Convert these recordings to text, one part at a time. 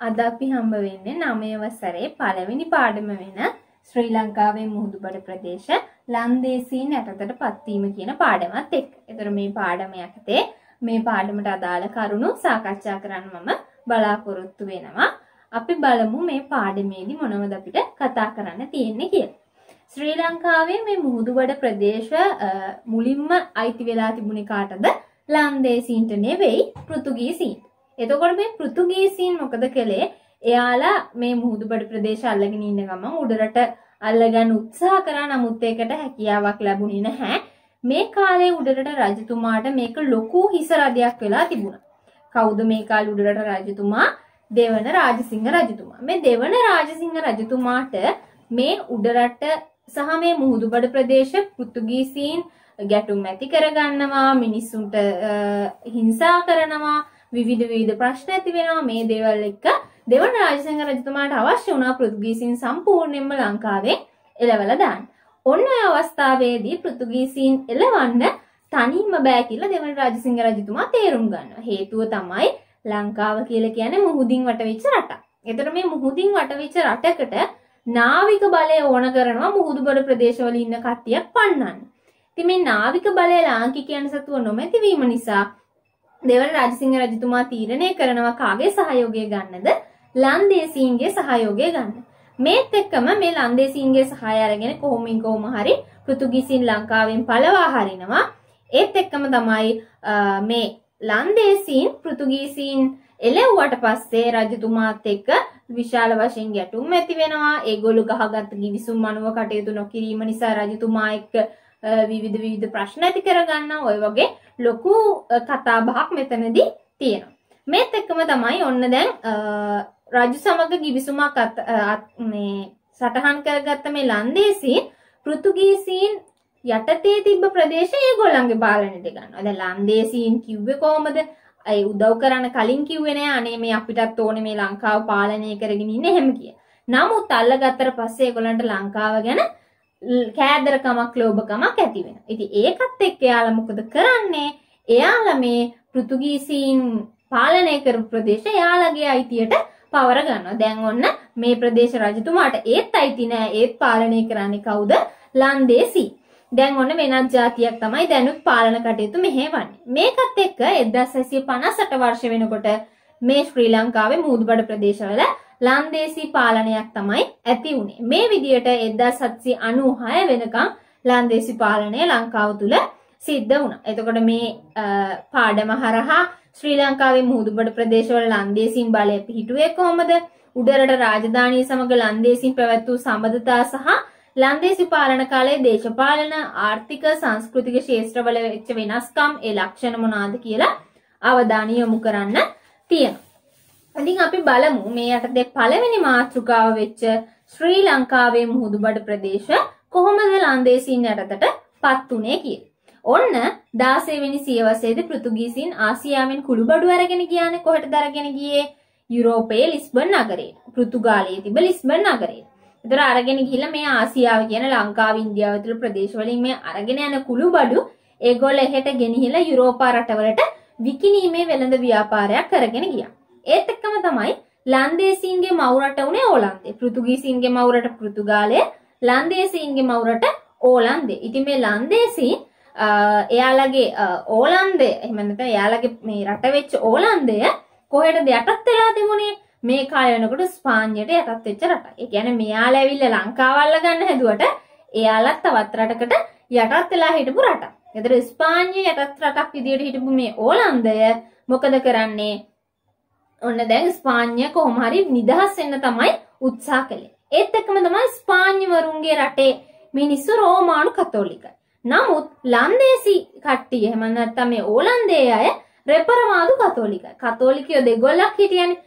අද අපි හම්බ වෙන්නේ 9 වසරේ පළවෙනි පාඩම වෙන ශ්‍රී ලංකාවේ මුහුදුබඩ ප්‍රදේශ ලන්දේසීන් යටතට පත්වීම කියන පාඩමත් එක්ක. ඒතර මේ පාඩම යටතේ මේ පාඩමට අදාළ කරුණු සාකච්ඡා කරන්න මම බලාපොරොත්තු වෙනවා. අපි බලමු මේ පාඩමේදී මොනවද අපිට කතා කරන්න තියෙන්නේ කියලා. ශ්‍රී ලංකාවේ මේ මුහුදුබඩ ප්‍රදේශ මුලින්ම අයිති වෙලා තිබුණේ කාටද? ලන්දේසීන්ට නෙවෙයි පෘතුගීසීන්ට. එතකොට මේ පෘතුගීසීන් මොකද කළේ? එයාලා මේ මුහුදුබඩ ප්‍රදේශ අල්ලගෙන ඉන්න ගමන් උඩරට අල්ලගන්න උත්සාහ කරා. නමුත් ඒකට හැකියාවක් ලැබුණේ නැහැ. මේ කාලේ උඩරට රජතුමාට මේක ලොකු හිස රදයක් වෙලා තිබුණා. කවුද මේ කාලේ උඩරට රජතුමා? දෙවන රාජසිංහ රජතුමා. මේ දෙවන රාජසිංහ රජතුමාට මේ උඩරට සහ මේ මුහුදුබඩ ප්‍රදේශ පෘතුගීසීන් ගැටුම් ඇති කරගන්නවා, මිනිස්සුන්ට හිංසා කරනවා, විවිධ ප්‍රශ්න ඇති වෙනවා. මේ දේවල් එක්ක දෙවන රාජසිංහ රජතුමාට අවශ්‍ය වුණා පෘතුගීසීන් සම්පූර්ණයෙන්ම ලංකාවේ එලවලා දාන්න. ඔන්න ඔය අවස්ථාවේදී පෘතුගීසීන් එලවන්න තනින්ම බෑ කියලා දෙවන රාජසිංහ රජතුමා තේරුම් ගන්නවා. හේතුව තමයි ලංකාව කියලා කියන්නේ මුහුදින් වටවිච්ච රටක්. ඒතර මේ මුහුදින් වටවිච්ච රටකට නාවික බලය ඕන කරනවා මුහුදුබඩ ප්‍රදේශවල ඉන්න කට්ටියක් පන්නන්න. ඉතින් මේ නාවික බලය ලාංකිකයන් සතුව නොමැති වීම නිසා දෙවන රාජසිංහ රජතුමා තීරණය කරනවා කාගේ සහයෝගය ගන්නද? ලන්දේසීන්ගේ සහයෝගය ගන්න. මේත් එක්කම මේ ලන්දේසීන්ගේ සහාය අරගෙන කොහොම හරි පෘතුගීසීන් ලංකාවෙන් පළවා හරිනවා. ඒත් එක්කම තමයි මේ ලන්දේසීන් පෘතුගීසීන් එළවුවට පස්සේ රජතුමාත් එක්ක විශාල වශයෙන් ගැටුම් ඇති වෙනවා. ඒගොල්ලෝ ගහගත්ත ගිවිසුම් මනුව කටයුතු නොකිරීම නිසා රජතුමා එක්ක විවිධ ප්‍රශ්න ඇති කරගන්නවා. ඔය වගේ ලොකු කතා බහක් මෙතනදී තියෙනවා. මේත් එක්කම තමයි ඔන්න දැන් රජු සමග ගිවිසුමක් මේ සටහන් කරගත්ත මේ ලන්දේසීන් පෘතුගීසීන් යටතේ තිබ්බ ප්‍රදේශය ඒගොල්ලන්ගේ පාලනයට ගන්නවා. දැන් ලන්දේසීන් කිව්වේ කොහමද? අය උදව් කරන්න කලින් කිව්වේ නෑ අනේ මේ අපිටත් ඕනේ මේ ලංකාව පාලනය කරගෙන ඉන්න එහෙම කියලා. නමුත් අල්ලගත්තට පස්සේ ඒගොල්ලන්ට ලංකාව ගැන කෑදරකමක් ලෝභකමක් ඇති වෙනවා. ඉතින් ඒකත් එක්ක එයාලා මොකද කරන්නේ? එයාලා මේ පෘතුගීසීන් පාලනය කරපු ප්‍රදේශ එයාලගේ අයිතියට පවර ගන්නවා. දැන් ඔන්න මේ ප්‍රදේශ රජතුමාට ඒත් අයිති නෑ. ඒත් පාලනය කරන්නේ කවුද? ලන්දේසී. දැන් ඔන්න වෙනත් ජාතියක් තමයි දැනුත් පාලන කටයුතු මෙහෙවන්නේ. මේකත් එක්ක 1858 වර්ෂ වෙනකොට මේ ශ්‍රී ලංකාවේ මුහුදුබඩ ප්‍රදේශවල ලන්දේසී පාලනයක් තමයි ඇති වුණේ. මේ විදියට 1796 වෙනකම් ලන්දේසී පාලනය ලංකාව තුල සිද්ධ වුණා. එතකොට මේ පාඩම හරහා ශ්‍රී ලංකාවේ මුහුදුබඩ ප්‍රදේශවල ලන්දේසීන් බලය පිහිටුවේ කොහොමද? උඩරට රාජධානිය සමග ලන්දේසීන් පැවැත් වූ සම්බන්ධතා සහ ලන්දේසී පාලන කාලයේ දේශපාලන ආර්ථික සංස්කෘතික ක්ෂේත්‍රවල වෙච්ච වෙනස්කම් ඒ ලක්ෂණ මොනවාද කියලා අවධානය යොමු කරන්න තියෙනවා. ඉතින් අපි බලමු මේ යටතේ පළවෙනි මාතෘකාව වෙච්ච ශ්‍රී ලංකාවේ මුහුදුබඩ ප්‍රදේශ කොහොමද ලන්දේසීන් යටතට පත් උනේ කියලා. ඔන්න 16 වෙනි සියවසේදී පෘතුගීසීන් ආසියාවෙන් කුළුබඩු අරගෙන ගියානේ. කොහෙටද අරගෙන ගියේ? යුරෝපයේ ලිස්බන් නගරයට. පෘතුගාලයේ තිබෙ ලිස්බන් නගරයට. ඒතර අරගෙන ගිහිල්ලා මේ ආසියාව කියන ලංකාව ඉන්දියාව තුළ ප්‍රදේශවලින් මේ අරගෙන යන කුළුබඩු ඒගොල්ලෝ එහෙට ගෙනහිලා යුරෝපා රටවලට විකිණීමේ වෙළඳ ව්‍යාපාරයක් කරගෙන ගියා. ඒත් එක්කම තමයි ලන්දේසීන්ගේ මව් රට උනේ ඕලන්තේ. පෘතුගීසීන්ගේ මව් රට පෘතුගාලය, ලන්දේසීන්ගේ මව් රට ඕලන්තේ. ඉතින් මේ ලන්දේසීන් එයාලගේ ඕලන්තය එහෙම නැත්නම් එයාලගේ මේ රට වෙච්ච ඕලන්තය කොහෙටද යටත් වෙලා තිබුණේ? මේ කාලේ වෙනකොට ස්පාඤ්ඤයට යටත් වෙච්ච රටක්. ඒ කියන්නේ මෙයාලා ඇවිල්ලා ලංකාව අල්ලගන්න හැදුවට එයාලත් තවත් රටකට යටත් වෙලා හිටපු රටක්. ඒතර ස්පාඤ්ඤය යටත් රටක් විදියට හිටපු මේ ඕලන්දය මොකද කරන්නේ? ඔන්න දැන් ස්පාඤ්ඤය කොහොම හරි නිදහස් වෙන්න තමයි උත්සාහ කළේ. ඒත් එක්කම තමයි ස්පාඤ්ඤවරුන්ගේ රටේ මිනිස්සු රෝමානු කතෝලිකයි. නමුත් ලන්දේසි කට්ටිය එහෙම නැත්නම් මේ ඕලන්දේ අය රෙපරමාදු කතෝලිකයි. කතෝලිකයෝ දෙගොල්ලක් හිටියනේ.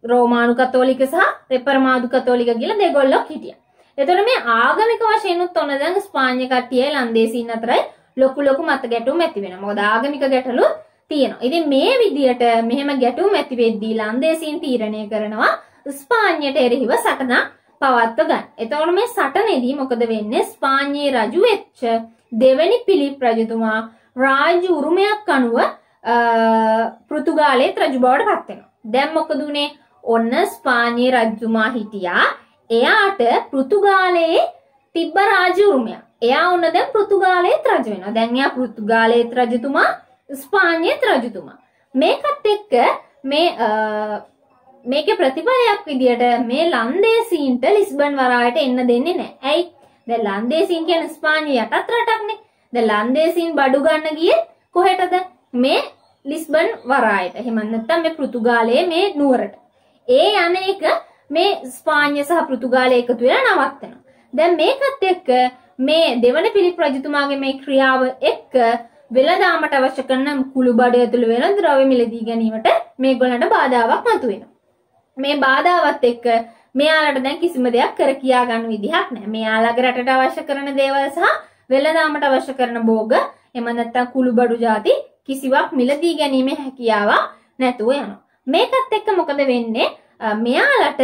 රෝමානු කතෝලික සහ රෙපරමාදු කතෝලික කියලා දෙගොල්ලක් හිටියා. එතකොට මේ ආගමික වශයෙන් උත් ඔන්න දැන් ස්පාඤ්ඤ කට්ටියයි ලන්දේසීන් අතරයි ලොකු මත ගැටුම් ඇති වෙනවා. මොකද ආගමික ගැටලු තියෙනවා. ඉතින් මේ විදියට මෙහෙම ගැටුම් ඇති වෙද්දී ලන්දේසීන් තීරණය කරනවා ස්පාඤ්ඤයට එරෙහිව සටනක් පවත්ව ගන්න. එතකොට මේ සටනේදී මොකද වෙන්නේ? ස්පාඤ්ඤයේ රජු වෙච්ච දෙවෙනි පිලිප් රජතුමා රාජ්‍ය උරුමයක් අනුව පෘතුගාලයේ රජු බවට පත් වෙනවා. දැන් මොකද උනේ? ඔන්න ස්පාඤ්ඤේ රජතුමා හිටියා. එයාට පෘතුගාලයේ තිබ්බ රාජ්‍ය උරුමයක්. එයා ඔන්න දැන් පෘතුගාලයේත් රජ වෙනවා. දැන් එයා පෘතුගාලයේත් රජතුමා, ස්පාඤ්ඤේත් රජතුමා. මේකත් එක්ක මේකේ ප්‍රතිඵලයක් විදියට මේ ලන්දේසීන්ට ලිස්බන් වරායට එන්න දෙන්නේ නැහැ. ඇයි? දැන් ලන්දේසීන් කියන්නේ ස්පාඤ්ඤේ යටත් රටක්නේ. දැන් ලන්දේසීන් බඩු ගන්න ගියේ කොහෙටද? මේ ලිස්බන් වරායට. එහෙම නැත්නම් මේ පෘතුගාලයේ මේ නුවරට. ඒ අනේක මේ ස්පාඤ්ඤ සහ පෘතුගාලය එකතු වෙලා නවත්තනවා. දැන් මේකත් එක්ක මේ දෙවන පිලිප් රජතුමාගේ මේ ක්‍රියාව එක්ක වෙළඳාමට අවශ්‍ය කරන කුළු බඩ ඇතුළු වෙළඳ ද්‍රව්‍ය මිලදී ගැනීමට මේගොල්ලන්ට බාධාවක් මතුවෙනවා. මේ බාධාවත් එක්ක මෙයාලට දැන් කිසිම දෙයක් කර කියා ගන්න විදිහක් නැහැ. මෙයාලගේ රටට අවශ්‍ය කරන දේවල් සහ වෙළඳාමට අවශ්‍ය කරන භෝග එහෙම නැත්නම් කුළු බඩු ಜಾති කිසිවක් මිලදී ගැනීමේ හැකියාවක් නැතුව යනවා. මේකත් එක්ක මොකද වෙන්නේ? මෙයාලට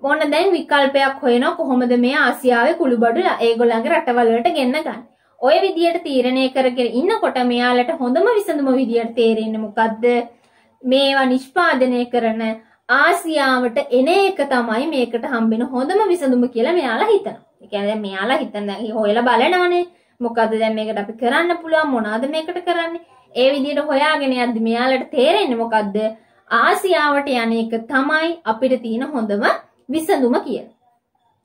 මොන දැන් විකල්පයක් හොයනවා කොහොමද මේ ආසියාවේ කුළු බඩු ඒගොල්ලන්ගේ රටවල් වලට ගෙන්න ගන්න. ඔය විදියට තීරණය කරගෙන ඉන්නකොට මෙයාලට හොඳම විසඳුම විදියට තේරෙන්නේ මොකද්ද? මේවා නිෂ්පාදනය කරන ආසියාවට එන එක තමයි මේකට හම්බෙන හොඳම විසඳුම කියලා මෙයාලා හිතනවා. ඒ කියන්නේ දැන් මෙයාලා හිතන දැන් හොයලා බලනවානේ. මොකද්ද දැන් මේකට අපි කරන්න පුළුවන් මොනවාද මේකට කරන්නේ? ඒ විදියට හොයාගෙන යද්දි මෙයාලට තේරෙන්නේ මොකද්ද? ආසියාවට යන එක තමයි අපිට තියෙන හොඳම විසඳුම කියලා.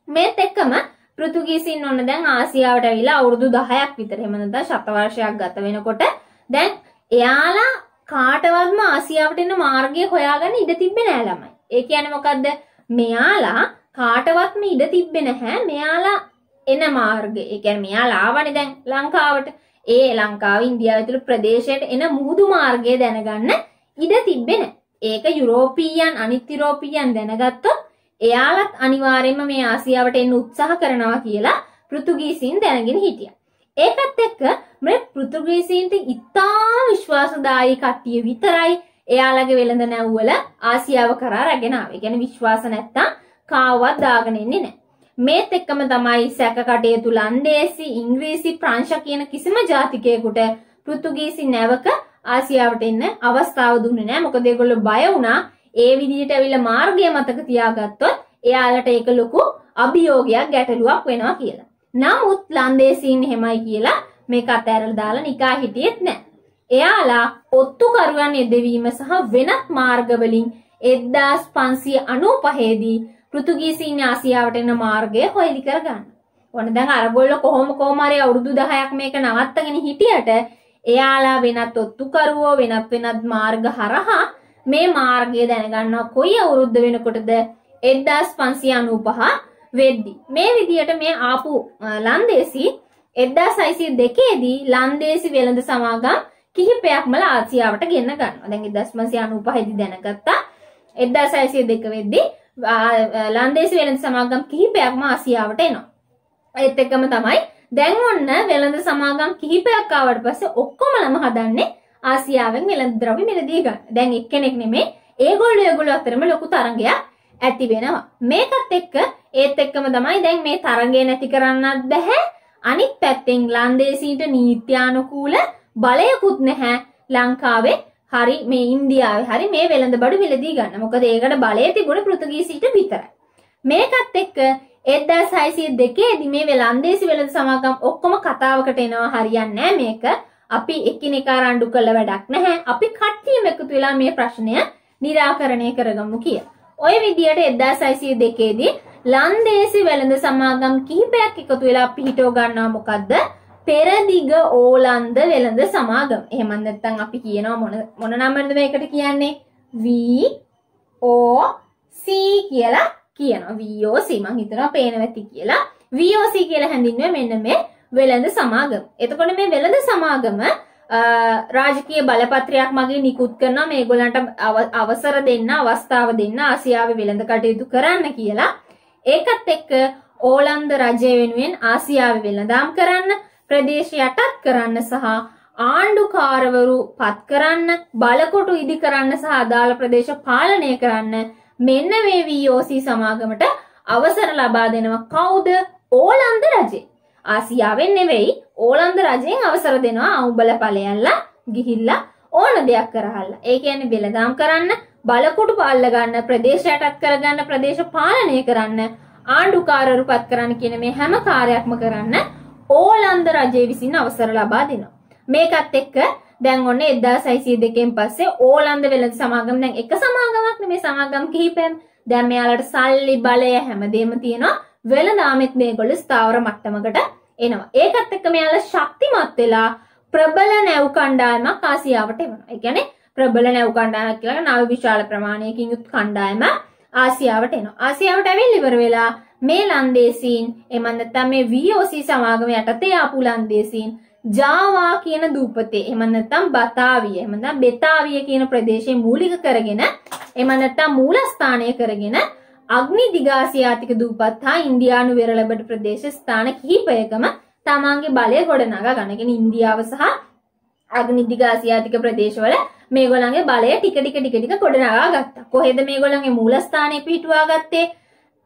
මේත් එක්කම පෘතුගීසින් ඔන්න දැන් ආසියාවට ඇවිල්ලා අවුරුදු 10ක් විතර එහෙම නැත්නම් ශතවර්ෂයක් ගත වෙනකොට දැන් එයාලා කාටවත්ම ආසියාවට එන මාර්ගය හොයාගන්න ඉඩ තිබ්බේ නෑ ළමයි. ඒ කියන්නේ මොකද්ද? මෙයාලා කාටවත්ම ඉඩ තිබ්බේ නැහැ. මෙයාලා එන මාර්ගය. ඒ කියන්නේ මෙයාලා ආවනේ දැන් ලංකාවට. ඒ ලංකාව ඉන්දියාව ඇතුළු ප්‍රදේශයට එන මුහුදු මාර්ගය දැනගන්න ඉඩ තිබ්බේ නැහැ. ඒක යුරෝපීයන් අනිත් යුරෝපීයන් දැනගත්තොත් එයාලත් අනිවාර්යයෙන්ම මේ ආසියාවට එන්න උත්සාහ කරනවා කියලා පෘතුගීසීන් දැනගෙන හිටියා. ඒකත් එක්ක මේ පෘතුගීසීන්ට ඉතා විශ්වාසදායී කට්ටිය විතරයි එයාලගේ වෙළඳ නැව්වල ආසියාව කරා රැගෙන ආවේ. ඒ කියන්නේ විශ්වාස නැත්තම් කාවවත් දාගෙන ඉන්නේ නැහැ. මේත් එක්කම තමයි සැක කටයුතු ලන්දේසි, ඉංග්‍රීසි, ප්‍රංශ කියන කිසිම ජාතිකයෙකුට පෘතුගීසි නැවක ආසියාවට එන්න අවස්ථාව දුන්නේ නැහැ. මොකද ඒගොල්ලෝ බය වුණා ඒ විදිහට ඇවිල්ලා මාර්ගය මතක තියාගත්තොත් එයාලට ඒක ලොකු අභියෝගයක් ගැටලුවක් වෙනවා කියලා. නමුත් ලන්දේසීන් එහෙමයි කියලා මේක අතහැරලා දාලා නිකා හිටියෙත් නැහැ. එයාලා ඔත්තුකරුවන් යෙදවීම සහ වෙනත් මාර්ග වලින් 1595 දී පෘතුගීසීන් ආසියාවට එන මාර්ගය හොයලි කරගන්න. ඔන්න දැන් අරගොල්ලෝ කොහොම හරි අවුරුදු 10ක් මේක නවත්තගෙන හිටියට එයාලා වෙනත් ඔත්තුකරුවෝ වෙනත් මාර්ග හරහා මේ මාර්ගය දැනගන්නවා කොයි අවුරුද්ද වෙනකොටද 1595 වෙද්දි. මේ විදියට මේ ආපු ලන්දේසි 1602 දී ලන්දේසි වෙළඳ සමාගම් කිහිපයක්ම ආසියාවට ගෙන්න ගන්නවා. දැන් 1595 දී දැනගත්තා 1602 වෙද්දී ලන්දේසි වෙළඳ සමාගම් කිහිපයක්ම ආසියාවට එනවා. ඒත් එක්කම තමයි දැන් ඔන්න වෙළඳ සමාගම් කිහිපයක් ආවට පස්සේ ඔක්කොමලම හදන්නේ ආසියාවෙන් වෙළඳ ද්‍රව්‍ය මිලදී ගන්න. දැන් එක්කෙනෙක් නෙමෙයි ඒගොල්ලෝ අතරම ලොකු තරංගයක් ඇති වෙනවා. මේකත් එක්ක ඒත් එක්කම තමයි දැන් මේ තරංගය නැති කරන්නත් බැහැ. අනිත් පැත්තෙන් ලන්දේසීන්ට නීත්‍යානුකූල බලයකුත් නැහැ ලංකාවේ හරි මේ ඉන්දියාවේ හරි මේ වෙළඳ බඩු මිලදී ගන්න. මොකද ඒකට බලය තිබුණේ පෘතුගීසීන්ට විතරයි. මේකත් එක්ක 1602 දී මේ ලන්දේසි වෙළඳ සමාගම් ඔක්කොම කතාවකට එනවා හරියන්නේ නැහැ මේක. අපි එකිනෙකා රණ්ඩු කළ වැඩක් නැහැ. අපි කට්ටියම එකතු වෙලා මේ ප්‍රශ්නය निराකරණය කරගමු කියලා. ওই විදියට 1602 දී ලන්දේසි වෙළඳ සමාගම් කිහිපයක් එකතු වෙලා පිහිටව ගන්නවා මොකද්ද? පෙරදිග ඕලන්ද වෙළඳ සමාගම. එහෙම නැත්නම් අපි කියනවා මොන නමද මේකට කියන්නේ? VOC කියලා කියනවා. VOC මම හිතනවා පේනවැති කියලා. VOC කියලා හැඳින්වෙන්නේ මෙන්න මේ වෙළඳ සමාගම. එතකොට මේ වෙළඳ සමාගම රාජකීය බලපත්‍රයක් මගින් නිකුත් කරනවා මේගොල්ලන්ට අවසර දෙන්න, අවස්ථාව දෙන්න ආසියාවේ වෙළඳ කටයුතු කරන්න කියලා. ඒකත් එක්ක ඕලන්ද රජය වෙනුවෙන් ආසියාවේ වෙළඳාම් කරන්න, ප්‍රදේශ යටත් කරන්න සහ ආණ්ඩුකාරවරු පත් කරන්න, බලකොටු ඉදි කරන්න සහ අදාළ ප්‍රදේශ පාලනය කරන්න මෙන්න මේ VOC සමාගමට අවසර ලබා දෙනවා. කවුද? ඕලන්ද රජය. ආසියාවෙන් නෙවෙයි ඕලන්ද රජයෙන් අවසර දෙනවා. උඹල ඵලයල්ලා ගිහිල්ලා ඕන දෙයක් කරහල්ලා. ඒ කියන්නේ වෙළඳාම් කරන්න, බලකොටු පාල්ල ගන්න, ප්‍රදේශයටත් කරගන්න, ප්‍රදේශ පාලනය කරන්න, ආණ්ඩුකාරවරු පත් කරන්න කියන මේ හැම කාර්යයක්ම කරන්න ඕලන්ද රජය විසින් අවසර ලබා දෙනවා. මේකත් එක්ක දැන් ඔන්න 1602 න් පස්සේ ඕලන්ද වෙළඳ සමාගම දැන් එක සමාගමක් නෙමේ සමාගම් කිහිපයක්. දැන් මෙයාලට සල්ලි බලය හැමදේම තියෙනවා. වෙළඳාමෙත් මේගොල්ලෝ ස්ථාවර මට්ටමකට එනවා. ඒකත් එක්ක මෙයාලා ශක්තිමත් වෙලා ප්‍රබල නැව් කණ්ඩායමක් ආසියාවට එනවා. ඒ කියන්නේ ප්‍රබල නැව් කණ්ඩායමක් කියලා නව විශාල ප්‍රමාණයකින් යුත් කණ්ඩායම ආසියාවට එනවා. ආසියාවට ඇවිල්ලා ඉවර වෙලා මේ ලන්දේසීන් එමන් නැත්නම් මේ VOC සමාගම යටතේ ආපු ලන්දේසීන් ජාවා කියන දූපතේ එමන් නැත්නම් බතාවිය එමන් නැත්නම් බෙතාවිය කියන ප්‍රදේශයේ මූලික කරගෙන එමන් නැත්නම් මූලස්ථානය කරගෙන අග්නි දිගාසියාතික දූපත් හා ඉන්දියානු වෙරළබඩ ප්‍රදේශ ස්ථාන කිහිපයකම තමන්ගේ බලය ගොඩනගා ගන්නගෙන ඉන්දියාව සහ අග්නි දිගාසියාතික ප්‍රදේශවල මේගොල්ලන්ගේ බලය ටික ගොඩනගා ගත්තා. කොහෙද මේගොල්ලන්ගේ මූලස්ථානය පිහිටුවා ගත්තේ?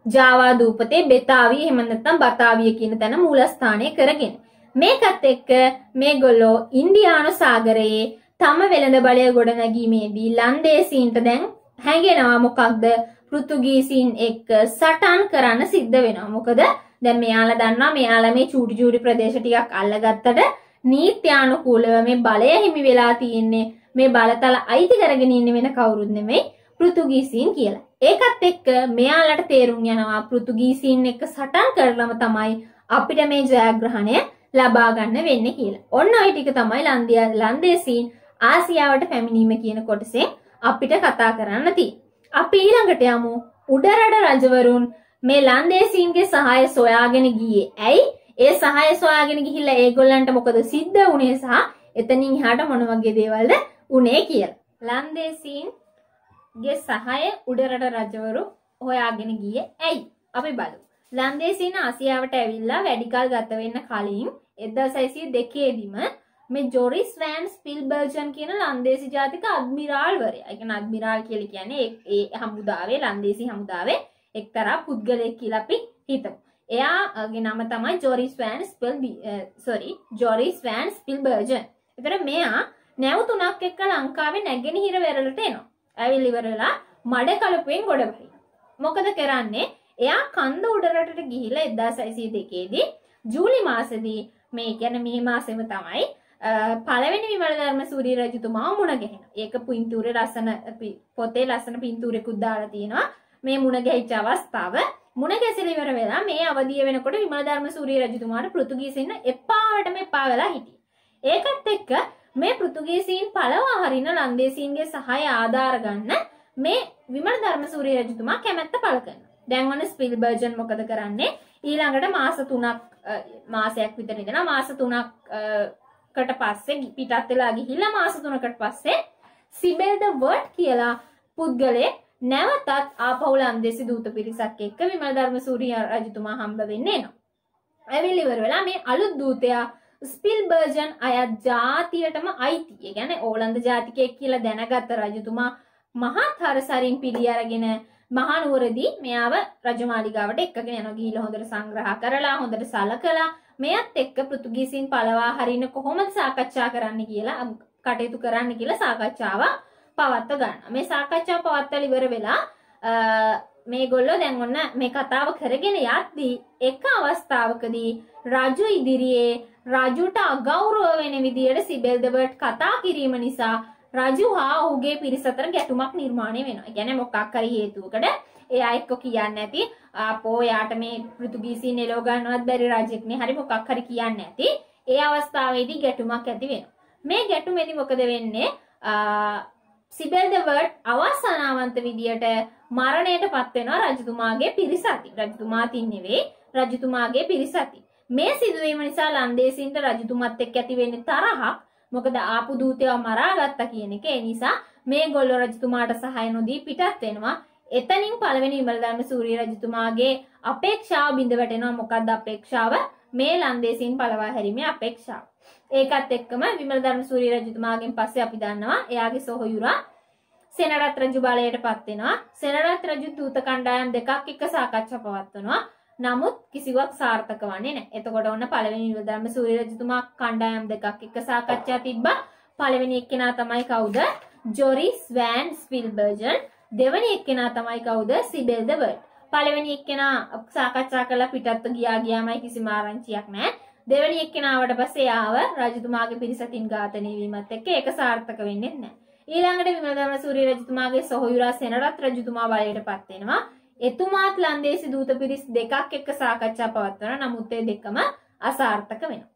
ජාවා දූපතේ බෙතාවිය එහෙම නැත්නම් බතාවිය කියන තැන මූලස්ථානය කරගෙන. මේකත් එක්ක මේගොල්ලෝ ඉන්දියානු සාගරයේ තම වෙළඳ බලය ගොඩනැගීමේදී ලන්දේසීන්ට දැන් හැංගෙනවා මොකක්ද? පෘතුගීසීන් එක්ක සටන් කරන්න සිද්ධ වෙනවා. මොකද දැන් මෙයාලා දන්නවා මෙයාලා මේ චූටි ප්‍රදේශ ටිකක් අල්ලගත්තට නීත්‍යානුකූලව මේ බලය හිමි වෙලා තියෙන්නේ මේ බලතල අයිති කරගෙන ඉන්නේ වෙන කවුරුත් නෙමෙයි පෘතුගීසීන් කියලා. ඒකත් එක්ක මෙයාලට තේරුම් යනවා පෘතුගීසීන් එක්ක සටන් කරලම තමයි අපිට මේ ජයග්‍රහණය ලබා ගන්න වෙන්නේ කියලා. ඔන්න ඔය ටික තමයි ලන්දේසීන් ආසියාවට පැමිණීම කියන කොටසේ අපිට කතා කරන්න තියෙන්නේ. අපි ඊළඟට යමු උඩරට රජවරුන් මේ ලන්දේසීන්ගේ සහාය සොයාගෙන ගියේ. ඇයි? ඒ සහාය සොයාගෙන ගිහිල්ලා ඒගොල්ලන්ට මොකද සිද්ධ වුනේ සහ එතනින් එහාට මොන වගේ දේවල්ද උනේ කියලා. ලන්දේසීන්ගේ සහාය උඩරට රජවරු හොයාගෙන ගියේ ඇයි? අපි බලමු. ලන්දේසීන් ආසියාවට ඇවිල්ලා වැඩි කල ගත වෙන්න කලින් 1602 දිම මේ ජොරිස් වෑන් ස්පිල්බර්ජන් කියන ලන්දේසි ජාතික අද්මිරාල්වරයා. ඒ කියන්නේ අද්මිරාල් කියලා කියන්නේ ඒ හමුදාවේ ලන්දේසි හමුදාවේ එක්තරා පුද්ගලයෙක් කියලා අපි හිතමු. එයාගේ නම තමයි ජොරිස් වෑන් ස්පිල්බර්ජන්. ඒතර මෙයා නැව් තුනක් එක්ක ලංකාවේ නැගෙනහිර වෙරළට එනවා. ඇවිල්ලා ඉවර වෙලා මඩ කලපුවෙන් ගොඩ බහිනවා. මොකද කරන්නේ? එයා කන්ද උඩරටට ගිහිල්ලා 1602 දී ජූලි මාසෙදී මේ කියන්නේ මේ මාසෙම තමයි පළවෙනි විමලධර්ම සූරිය රජතුමා මුණ ගැහෙනවා. ඒක පින්තූරේ ලස්සන පොතේ ලස්සන පින්තූරෙකුත් දාලා තියෙනවා. මේ මුණ ගැහිච්ච අවස්ථාව මුණ ගැසෙලා ඉවර වෙලා මේ අවදිය වෙනකොට විමලධර්ම සූරිය රජතුමාට පෘතුගීසීන් එපාවටම එපා වෙලා හිටියේ. ඒකත් එක්ක මේ පෘතුගීසීන් පළවා හරින ලන්දේසීන්ගේ සහාය ආධාර ගන්න මේ විමලධර්ම සූරිය රජතුමා කැමැත්ත පළ කරනවා. දැන් ඔන්න ස්පිල්බර්ජන් මොකද කරන්නේ? ඊළඟට මාස 3ක් මාසයක් විතර ඉඳලා මාස 3කට පස්සේ පිටත් වෙලා ගිහිල්ලා මාස 3කට පස්සේ සිබෙල් ද වර්ඩ් කියලා පුද්ගලයෙක් නැවතත් ආපහු ලන්දේසි දූත පිරිසක් එක්ක විමලධර්ම සූරිය රජතුමා හම්බ වෙන්න එනවා. ඇවිල්ලා ඉවර වෙලා මේ අලුත් දූතයා ස්පිල්බර්ජන් අයත් ජාතියටම අයිති. ඒ කියන්නේ ඕලන්ද ජාතිකයෙක් කියලා දැනගත්ත රජතුමා මහත් හරසරින් පිළි අරගෙන මහනුවරදී මෙයාව රජමාලිගාවට එක්කගෙන යනවා. ගිහිල්ලා හොඳට සංග්‍රහ කරලා හොඳට සලකලා මෙයත් එක්ක පෘතුගීසීන් පළවා හරින්න කොහොමද සාකච්ඡා කරන්න කියලා කටයුතු කරන්න කියලා සාකච්ඡාව පවත්ව ගන්නවා. මේ සාකච්ඡාව පවත්වලා ඉවර වෙලා මේගොල්ලෝ දැන් ඔන්න මේ කතාව කරගෙන යද්දී එක අවස්ථාවකදී රජු ඉදිරියේ රජුට අගෞරව වෙන විදියට සිබෙල් ද වර්ඩ් කතා කිරීම නිසා රජු හා ඔහුගේ පිරිස අතර ගැටුමක් නිර්මාණය වෙනවා. ඒ කියන්නේ මොකක් හරි හේතුවකට එයා එක්ක කියන්නේ නැති ආපෝ යාට මේ පෘතුගීසීන් එලව ගන්නවත් බැරි රජෙක් නේ. හරි මොකක් හරි කියන්නේ නැති. ඒ අවස්ථාවේදී ගැටුමක් ඇති වෙනවා. මේ ගැටුමේදී මොකද වෙන්නේ? සිබෙල් ද වර්ඩ් අවසනාවන්ත විදියට මරණයටපත් වෙනවා රජතුමාගේ පිරිස අතින්. රජතුමාතින් නෙවෙයි රජතුමාගේ පිරිස අතින්. මේ සිදුවීම නිසා ලන්දේසීන්ට රජතුමත් එක්ක ඇති වෙන්නේ තරහක්. මොකද ආපු දූතයව මරාගත්තා කියන එක. ඒ නිසා මේගොල්ලෝ රජතුමාට සහාය නොදී පිටත් වෙනවා. එතනින් පළවෙනි විමලධර්ම සූරිය රජතුමාගේ අපේක්ෂාව බිඳ වැටෙනවා. මොකක්ද අපේක්ෂාව? මේ ලන්දේසීන් පළවා හැරීමේ අපේක්ෂාව. ඒකත් එක්කම විමලධර්ම සූරිය රජතුමාගෙන් පස්සේ අපි දන්නවා එයාගේ සොහොයුරා සෙනරත් රජු බලයටපත් වෙනවා. සෙනරත් රජු දූත කණ්ඩායම් දෙකක් එක්ක සාකච්ඡා පවත්වනවා. නමුත් කිසිවක් සාර්ථක වන්නේ නැහැ. එතකොට ඔන්න පළවෙනි විමලධර්ම සූරිය රජතුමා කණ්ඩායම් දෙකක් එක්ක සාකච්ඡා තිබ්බා. පළවෙනි එක්කෙනා තමයි කවුද? ජොරිස් වෑන් ස්පිල්බර්ජන්. දෙවැනි එක්කෙනා තමයි කවුද? සිබෙල් ද බර්ඩ්. පළවෙනි එක්කෙනා සාකච්ඡා කරලා පිටත්ව ගියාමයි කිසිම ආරංචියක් නැහැ. දෙවැනි එක්කෙනාවට පස්සේ ආව රජතුමාගේ පිරිසකින් ඝාතනය වීමත් එක්ක ඒක සාර්ථක වෙන්නේ නැහැ. ඊළඟට විමල ධර්මසූරිය රජතුමාගේ සොහොයුරා සෙනරත් රජතුමා බලයටපත් වෙනවා. එතුමාත් ලන්දේසි දූත පිරිස් දෙකක් එක්ක සාකච්ඡා පවත්වනවා. නමුත් ඒ දෙකම අසාර්ථක වෙනවා.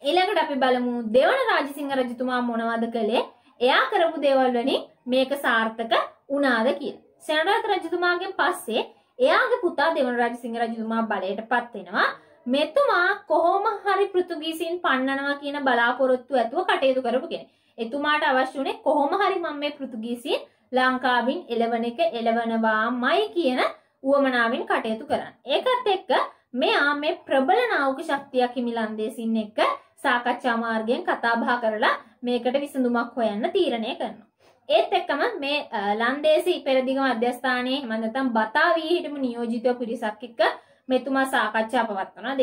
ඊළඟට අපි බලමු දෙවන රාජසිංහ රජතුමා මොනවද කළේ? එයා කරපු දේවල් වලින් මේක සාර්ථක වුණාද කියලා. සෙනරත් රජතුමාගෙන් පස්සේ එයාගේ පුතා දෙවන රාජසිංහ රජතුමා බලයටපත් වෙනවා. මෙතුමා කොහොම හරි පෘතුගීසීන් පන්නනවා කියන බලාපොරොත්තු ඇතුව කටයුතු කරපු කෙනෙක්. එතුමාට අවශ්‍ය උනේ කොහොම හරි මම මේ පෘතුගීසීන් ලංකාවෙන් එළවන එක එළවනවාමයි කියන උවමනාවෙන් කටයුතු කරන්න. ඒකත් එක්ක මෙයා මේ ප්‍රබල නාවික ශක්තියක් හිමි ලන්දේසින් එක්ක සාකච්ඡා මාර්ගයෙන් කතා බහ කරලා මේකට විසඳුමක් හොයන්න තීරණය කරනවා. ඒත් එක්කම මේ ලන්දේසි පෙරදිග මධ්‍යස්ථානයේ එහෙම නැත්නම් බතාවියේ හිටපු නියෝජිත පිරිසක් එක්ක මෙතුමා සාකච්ඡා පවත්වනවා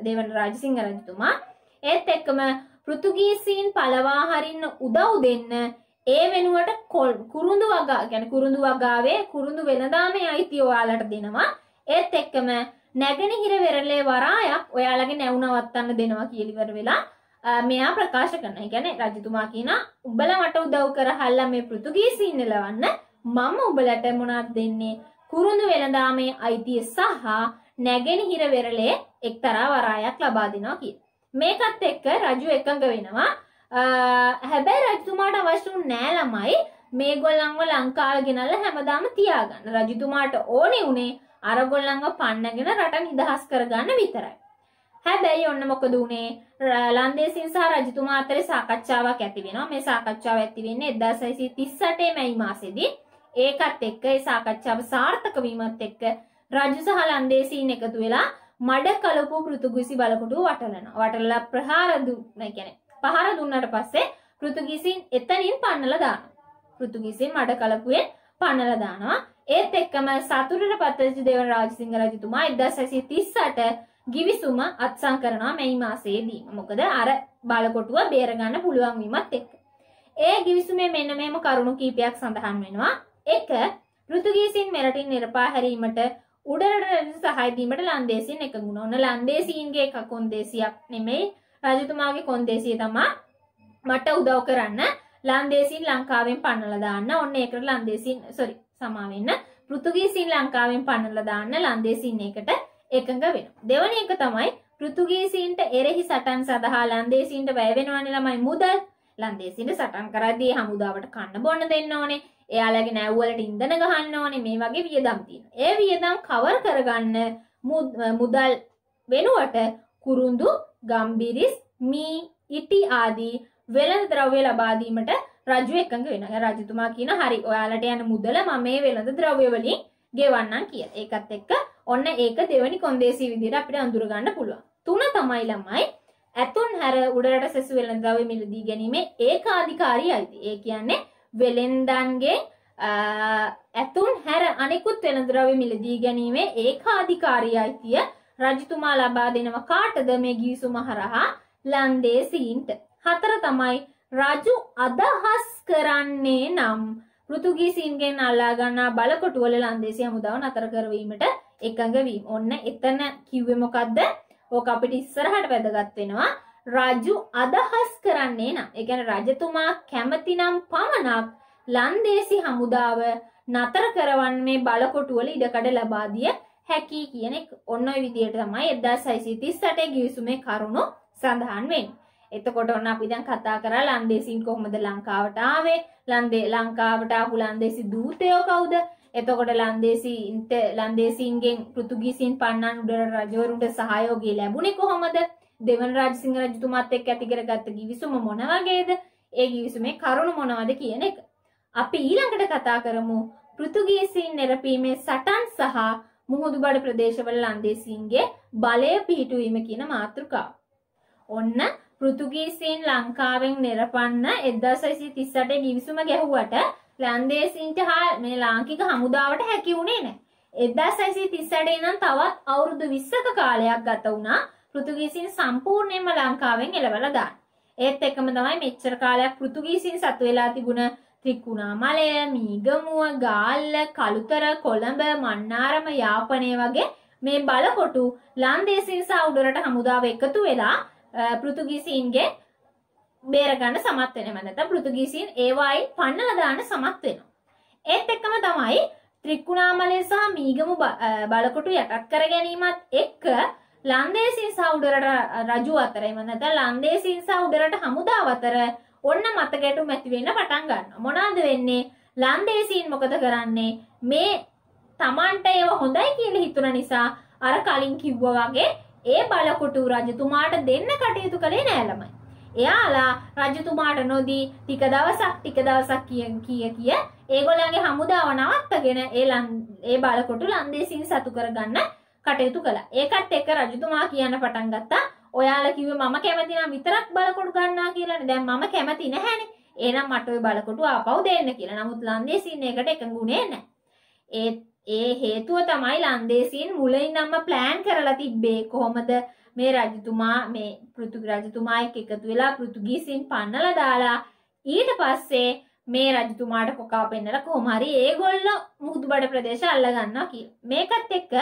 දෙවන රාජසිංහ රජතුමා. ඒත් එක්කම පෘතුගීසීන් පළවා හරින්න උදව් දෙන්න ඒ වෙනුවට කුරුඳු වගා කියන්නේ කුරුඳු වගාවේ කුරුඳු වෙළඳාමේ අයිතිය ඔයාලට දෙනවා. ඒත් එක්කම නැගෙනහිර වෙරළේ වරායක් ඔයාලගේ නැව් නවත්තන්න දෙනවා කියලා ඉවර වෙලා මෙයා ප්‍රකාශ කරනවා. ඒ කියන්නේ රජතුමා කියනවා උඹලා මට උදව් කරහල්ලා මේ පෘතුගීසීන් එලවන්න මම උඹලට මොනවද දෙන්නේ? කුරුඳු වෙළඳාමේ අයිතිය සහ නැගෙනහිර වෙරළේ එක්තරා වරායක් ලබා දෙනවා කියලා. මේකත් එක්ක රජු එකඟ වෙනවා. හැබැයි රජතුමාට අවශ්‍ය නෑ ළමයි මේගොල්ලන්ව ලංකාවට ගෙනල්ලා හැමදාම තියාගන්න. රජතුමාට ඕනේ උනේ අරගොල්ලන්ව පන්නගෙන රට නිදහස් කරගන්න විතරයි. හැබැයි ඔන්න මොකද උනේ? ලන්දේසින් සහ රජතුමා අතරේ සාකච්ඡාවක් ඇති වෙනවා. මේ සාකච්ඡාව ඇති වෙන්නේ 1638 මැයි මාසෙදී. ඒකත් එක්ක ඒ සාකච්ඡාව සාර්ථක වීමත් එක්ක රජු සහ ලන්දේසීන් එකතු වෙලා මඩ කලපු පෘතුගීසි බලකොටුව වටලනවා. වටලලා පහර දුන්නට පස්සේ පෘතුගීසීන් එතනින් පන්නලා දානවා. පෘතුගීසීන් මඩ කලපුවෙන් පන්නලා දානවා. ඒත් එක්කම සතුටටපත් වෙච්ච දෙවන රාජසිංහ රජතුමා 1638 ගිවිසුම අත්සන් කරනවා මැයි මාසයේදී. මොකද අර බලකොටුව බේර ගන්න පුළුවන් වීමත් එක්ක. ඒ ගිවිසුමේ මෙන්න මෙහෙම කරුණු කීපයක් සඳහන් වෙනවා. 1. පෘතුගීසීන් මෙරටින් නිරපා හැරීමට උඩරට සහාය දීමට ලන්දේසීන් එකඟ වුණා. ඔන්න ලන්දේසීන්ගේ එක කොන්දේසියක් නෙමෙයි රජතුමාගේ කොන්දේසිය තමයි මට උදව් කරන්න ලන්දේසීන් ලංකාවෙන් පන්නලා දාන්න. ඔන්න ඒකට ලන්දේසීන් පෘතුගීසීන් ලංකාවෙන් පන්නලා දාන්න ලන්දේසීන් එකට එකඟ වෙනවා. දෙවැනි එක තමයි පෘතුගීසීන්ට එරෙහි සටන් සඳහා ලන්දේසීන්ට වැය වෙනවනේ ළමයි මුදල්. ලන්දේසීන්ට සටන් කරද්දී හමුදාවට කන්න බොන්න දෙන්න ඕනේ. එයාලගේ නැව් වලට ඉන්ධන ගහන්න ඕනේ. මේ වගේ වියදම් තියෙනවා. ඒ වියදම් කවර් කරගන්න මුදල් වෙනුවට කුරුඳු, ගම්බිරිස්, මී, ඉටි ආදී වෙළඳ ද්‍රව්‍ය ලබා දීමට රජු එකඟ වෙනවා. රජතුමා කියන හරි ඔයාලට යන මුදල මම මේ වෙළඳ ද්‍රව්‍ය වලින් ගෙවන්නම් කියලා. ඒකත් එක්ක ඔන්න ඒක දෙවනි කොන්දේසි විදිහට අපිට අඳුර ගන්න පුළුවන්. 3 තමයි ළමයි ඇතුන් හැර උඩරට සෙසු වෙළඳ ද්‍රව්‍ය මිලදී ගැනීමේ ඒකාධිකාරී අයිති. ඒ කියන්නේ වෙළෙන්දන්ගේ ඇතුන් හැර අනිකුත් වෙළඳ ද්‍රව්‍ය මිලදී ගැනීමේ ඒකාධිකාරී අයිතිය රජතුමා ලබා දෙනවා කාටද? මේ ගිවිසුම හරහා ලන්දේසීන්ට. 4 තමයි රජු අදහස් කරන්නේ නම් පෘතුගීසීන්ගෙන් අල්ලා ගන්නා බලකොටුවල ලන්දේසි හමුදාව නතර කරවීමට එකඟ වීම. ඔන්න එතන කිව්වේ මොකද්ද? ඕක අපිට ඉස්සරහට වැදගත් වෙනවා. රජු අදහස් කරන්නේ නම්, ඒ කියන්නේ රජතුමා කැමති නම් පමණක් ලන්දේසි හමුදාව නතර කරවන්නේ බලකොටුවල ඉඩකඩ ලබා දිය හැකි කියන එක. ඔන්න ඔය විදිහට තමයි 1638 ගිවිසුමේ කරුණු සඳහන් වෙන්නේ. එතකොට ඔන්න අපි දැන් කතා කරා ලන්දේසීන් කොහොමද ලංකාවට ආවේ? ලංකාවට ආපු ලන්දේසි දූතයෝ කවුද? එතකොට ලන්දේසීන්ගෙන් පෘතුගීසීන් පන්නන් උඩරට රජවරුන්ට සහයෝගය ලැබුණේ කොහොමද? දෙවන රාජසිංහ රජතුමාත් එක්ක ඇති කරගත්ත ගිවිසුම මොන වගේද? ඒ ගිවිසුමේ කරුණු මොනවද කියන එක. අපි ඊළඟට කතා කරමු පෘතුගීසීන් නිරපීමේ සටන් සහ මුහුදුබඩ ප්‍රදේශවල ලන්දේසීන්ගේ බලය පිහිටුවීම කියන මාතෘකාව. ඔන්න පෘතුගීසීන් ලංකාවෙන් නිරපන්න 1638 ගිවිසුම ගැහුවට ලන්දේසීන්ට හා මේ ලාංකික හමුදාවට හැකි වුණේ නැහැ. 1638 නම් තවත් අවුරුදු 20ක කාලයක් ගත වුණා පෘතුගීසීන් සම්පූර්ණයෙන්ම ලංකාවෙන් එළවලා දාන්න. ඒත් එක්කම තමයි මෙච්චර කාලයක් පෘතුගීසීන් සතු වෙලා තිබුණ ත්‍රිකුණාමලය, මීගමුව, ගාල්ල, කළුතර, කොළඹ, මන්නාරම, යාපනය වගේ මේ බලකොටු ලන්දේසීන් සහ උඩරට හමුදාව එකතු වෙලා පෘතුගීසීන්ගේ බේරගන්න සමත් වෙනවා. නැත්නම් පෘතුගීසීන් ඒවායින් පන්නලා දාන්න සමත් වෙනවා. ඒත් එක්කම තමයි ත්‍රිකුණාමලය සහ මීගමු බලකොටු යටත් කර ගැනීමත් එක්ක ලන්දේසීන් සහ උඩරට රජු අතර එහෙම නැත්නම් ලන්දේසීන් සහ උඩරට හමුදාව අතර ඔන්න මතකැටුම් ඇති වෙන්න පටන් ගන්නවා. මොනවාද වෙන්නේ? ලන්දේසීන් මොකද කරන්නේ? මේ Tamanට ඒව හොඳයි කියලා හිතුන නිසා අර කලින් කිව්වා වගේ ඒ බලකොටු රජතුමාට දෙන්න කටයුතු කළේ නෑ ළමයි. එයාලා රජතුමාට නොදී ටික දවසක් කිය ඒගොල්ලන්ගේ හමුදාව නවත්තගෙන ඒ බලකොටු ලන්දේසීන් සතු කරගන්න කටයුතු කළා. ඒකත් එක්ක රජතුමා කියන්න පටන් ගත්තා ඔයාලා කිව්වේ මම කැමති නම් විතරක් බලකොටු ගන්නවා කියලානේ. දැන් මම කැමති නැහැනේ. එහෙනම් මට ওই බලකොටු ආපහු දෙන්න කියලා. නමුත් ලන්දේසීන් ඒකට එකඟුනේ නැහැ. ඒ හේතුව තමයි ලන්දේසීන් මුලින්ම ප්ලෑන් කරලා තිබ්බේ කොහොමද මේ රජතුමා මේ පෘතුගී රජතුමා එක්ක එකතු වෙලා පෘතුගීසීන් පන්නලා දාලා ඊට පස්සේ මේ රජතුමාට කොකා පෙන්නලා කොහොම හරි ඒගොල්ලෝ මුහුදුබඩ ප්‍රදේශ අල්ල ගන්නවා කියලා. මේකත් එක්ක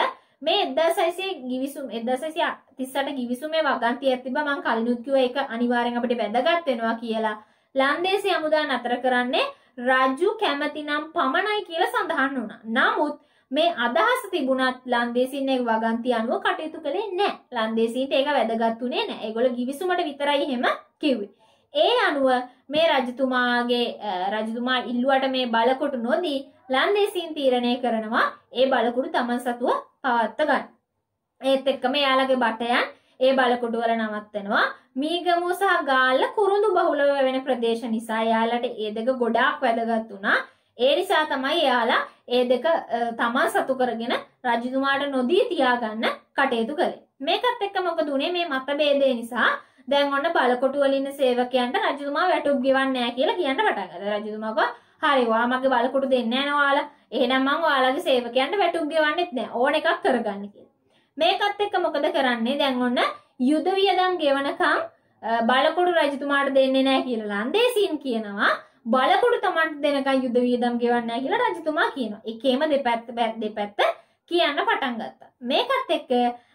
මේ 1638 ගිවිසුමේ වගන්තියක් තිබ්බා. මම කලිනුත් කිව්වා ඒක අනිවාර්යෙන් අපිට වැදගත් වෙනවා කියලා. ලන්දේසී හමුදා නතර කරන්නේ රජු කැමති නම් පමණයි කියලා සඳහන් වුණා. නමුත් මේ අදහස තිබුණත් ලන්දේසීන් ඒ වගන්ති අනුව කටයුතු කළේ නැහැ. ලන්දේසීන්ට ඒක වැදගත්ුනේ නැහැ. ඒගොල්ලෝ ගිවිසුමට විතරයි එහෙම කිව්වේ. ඒ අනුව මේ රජතුමා ඉල්ලුවට මේ බලකොටු නොදී ලන්දේසීන් තීරණය කරනවා ඒ බලකොටු තමන් සතුව පවත්ත ගන්න. ඒත් එක්කම එයාලගේ බටයන් ඒ බලකොටු වල නවත්තනවා. මීගමුව සහ ගාල්ල කුරුඳු බහුලව වෙන ප්‍රදේශ නිසා එයාලට ඒ දෙක ගොඩාක් වැදගත් වුණා. ඒ නිසා තමයි එයාලා ඒ දෙක තමන් සතු කරගෙන රජතුමාට නොදී තියාගන්න කටයුතු කළේ. මේකත් එක්ක මොකද උනේ මේ මතභේදය නිසා දැන් ඔන්න බලකොටු වල ඉන්න සේවකයන්ට රජතුමා වැටුප් ගෙවන්නේ නැහැ කියලා කියන්න පටන් ගත්තා. රජතුමා කිව්වා හරි ඔයා මගේ බලකොටු දෙන්නේ නැහැ ඔයාලා. එහෙනම් මම ඔයාලගේ සේවකයන්ට වැටුප් ගෙවන්නෙත් නැහැ. ඕන එකක් කරගන්න කියලා. මේකත් එක්ක මොකද කරන්නේ? දැන් ඔන්න යුද වියදම් ගෙවනකම් බලකොටු රජතුමාට දෙන්නේ නැහැ කියලා ලන්දේසීන් කියනවා. බලකොටු තමන්ට දෙනකන් යුද වියදම් ගෙවන්නේ නැහැ කියලා රජතුමා කියනවා. ඒකේම දෙපැත්ත කියන්න පටන් ගත්තා. මේකත් එක්ක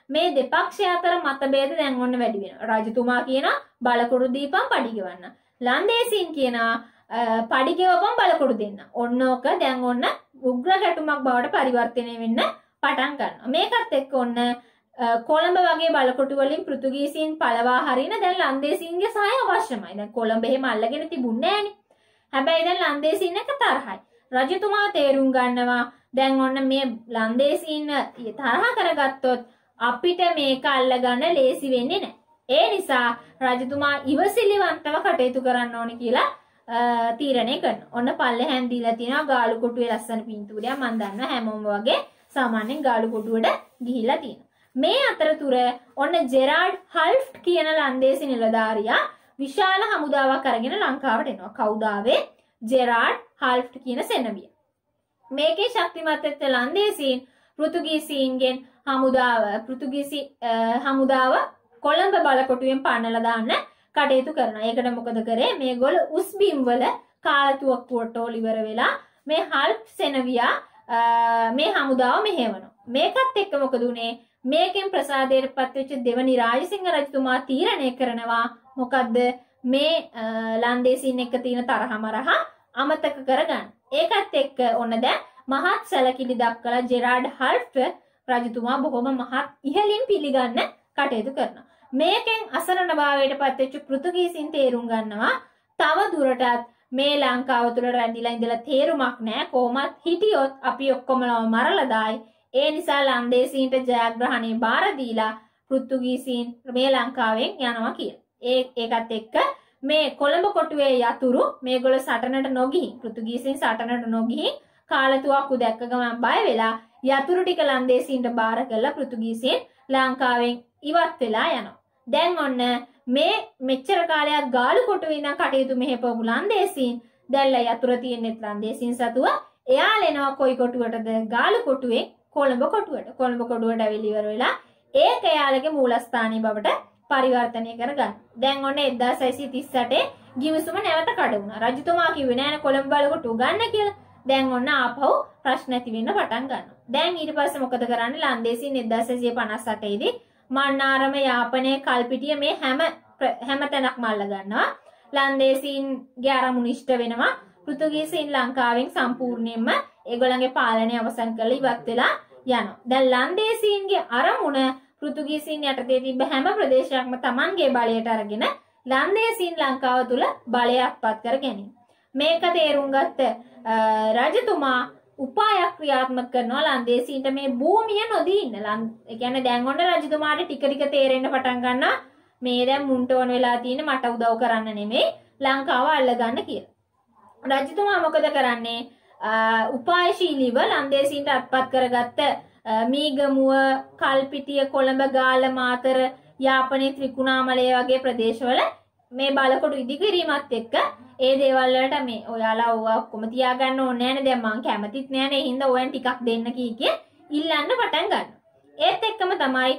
මේ දෙපක්ෂය අතර මතභේද දැන් ඔන්න වැඩි වෙනවා. රජතුමා කියනවා බලකොටු දීපන් පඩි ගෙවන්න. ලන්දේසීන් කියනවා පඩි ගෙවපන් බලකොටු දෙන්න. ඔන්න ඕක දැන් ඔන්න උග්‍ර ගැටුමක් බවට පරිවර්තනය වෙන්න පටන් ගන්නවා. මේකත් එක්ක ඔන්න කොළඹ වගේ බලකොටු වලින් පෘතුගීසීන් පළවා හරින දැන් ලන්දේසීන්ගේ සහාය අවශ්‍යමයි. දැන් කොළඹ එහෙම අල්ලගෙන තිබුණේ නැහනේ. හැබැයි දැන් ලන්දේසීන් එක තරහයි. රජතුමා තේරුම් ගන්නවා දැන් ඔන්න මේ ලන්දේසීන් තරහ කරගත්තොත් අපිට මේක අල්ලගන්න ලේසි වෙන්නේ නැහැ. ඒ නිසා රජතුමා ඉවසිලිවන්තව කටයුතු කරන්න ඕනේ කියලා තීරණය කරනවා. ඔන්න පල්ලෙහැන් දීලා තියෙනවා ගාලු කොටුවේ ලස්සන පින්තූරයක්. මම දන්නවා හැමෝම වගේ සාමාන්‍යයෙන් ගාලු කොටුවට ගිහිල්ලා තියෙනවා. මේ අතරතුර ඔන්න ජෙරාඩ් හල්ෆ්ට් කියන ලන්දේසි නිලධාරියා විශාල හමුදාවක් අරගෙන ලංකාවට එනවා. කවුදාවේ? ජෙරාඩ් හල්ෆ්ට් කියන සෙනවිය. මේකේ ශක්තිමත් වෙච්ච ලන්දේසීන් පෘතුගීසීන්ගෙන් හමුදාව කොළඹ බලකොටුවෙන් පන්නලා දාන්න කටයුතු කරනවා. ඒකට මොකද කරේ? මේගොල්ලෝ උස්බිම් වල කාලතුවක්කුවට ඉවර වෙලා මේ හල්ෆ්ට් සෙනවියා මේ හමුදාව මෙහෙවනවා. මේකත් එක්ක මොකද උනේ? මේකෙන් ප්‍රසාදයටපත් වෙච්ච දෙවනි රාජසිංහ රජතුමා තීරණය කරනවා මොකද්ද මේ ලන්දේසීන් එක්ක තියෙන තරහමරහ අමතක කරගන්න. ඒකත් එක්ක ඔන්න දැන් මහත් සැලකිලි දක්වලා ජෙරාඩ් හල්ෆ්ට් රජතුමා බොහොම මහත් ඉහළින් පිළිගන්න කටයුතු කරනවා. මේකෙන් අසරණභාවයට පත් වෙච්ච පෘතුගීසීන් තේරුම් ගන්නවා තව දුරටත් මේ ලංකාව තුළ රැඳිලා ඉඳලා තේරුමක් නැහැ. කොහොමත් හිටියොත් අපි ඔක්කොමලම මරලා දායි. ඒ නිසා ලන්දේසීන්ට ජයග්‍රහණය බාර දීලා පෘතුගීසීන් මේ ලංකාවෙන් යනවා කියලා. ඒකත් එක්ක මේ කොළඹ කොටුවේ යතුරු මේගොල්ලෝ සටනට නොගිහින් පෘතුගීසීන් සටනට නොගිහින් කාලතුවක්කු දැක්ක ගමන් බය වෙලා යතුරු ටික ලන්දේසීන්ට බාර කරලා පෘතුගීසීන් ලංකාවෙන් ඉවත් වෙලා යනවා. දැන් ඔන්න මේ මෙච්චර කාලයක් ගාලු කොටුවේ ඉඳන් කටයුතු මෙහෙපපු ලන්දේසීන් දැන්ලා යතුරු තියෙනෙත් ලන්දේසීන් සතුව එයාලා එනවා කොයි කොටුවටද? ගාලු කොටුවේ කොළඹ කොටුවට. කොළඹ කොටුවට ඇවිල්ලා ඉවර වෙලා ඒක එයාලගේ මූලස්ථානීය බවට පරිවර්තනය කරගන්න. දැන් ඔන්න 1638 ගිවිසුම නැවත කඩ වුණා. රජතුමා කිව්වේ නෑනේ කොළඹ බලකොට උගන්න කියලා. දැන් ඔන්න ආපහු ප්‍රශ්න ඇති වෙන්න පටන් ගන්නවා. දැන් ඊට පස්සේ මොකද කරන්නේ? ලන්දේසීන් 1958 දී මන්නාරම යාපනයේ කල්පිටිය මේ හැම තැනක්ම අල්ල ගන්නවා. ලන්දේසීන්ගේ අරමුණු ඉෂ්ට වෙනවා. පෘතුගීසීන් ලංකාවෙන් සම්පූර්ණයෙන්ම ඒගොල්ලන්ගේ පාලනය අවසන් කරලා ඉවත් වෙලා යනවා. දැන් ලන්දේසීන්ගේ අරමුණ පෘතුගීසීන් යටතේ තිබ්බ හැම ප්‍රදේශයක්ම Tamanගේ බලයට අරගෙන ලන්දේසීන් ලංකාව තුල බලයක් පත් කර ගැනීම. මේක තේරුම් ගත්ත රජතුමා උපායක් ක්‍රියාත්මක කරනවා ලන්දේසීන්ට මේ භූමිය නොදී ඉන්න. ඒ කියන්නේ දැන් ඔන්න රජතුමාට ටික ටික තේරෙන්න පටන් ගන්නවා මේ දැන් මුන්ට ඕන වෙලා තියෙන මට උදව් කරන්න නෙමෙයි ලංකාව අල්ල ගන්න කියලා. රජතුමා මොකද කරන්නේ? උපායශීලීව ලන්දේසීන්ට අත්පත් කරගත්ත මීගමුව, කල්පිටිය, කොළඹ, ගාල්ල, මාතර, යාපනයේ ත්‍රිකුණාමලය වගේ ප්‍රදේශවල මේ බලකොටු ඉදිකිරීමත් එක්ක ඒ දේවල් වලට මේ ඔයාලා ඕවා ඔක්කොම තියාගන්න ඕනේ නෑනේ. දැන් මං කැමතිත් නෑනේ. ඒ හින්දා ඔයන් ටිකක් දෙන්න කී ඉල්ලන්න පටන් ගන්නවා. ඒත් එක්කම තමයි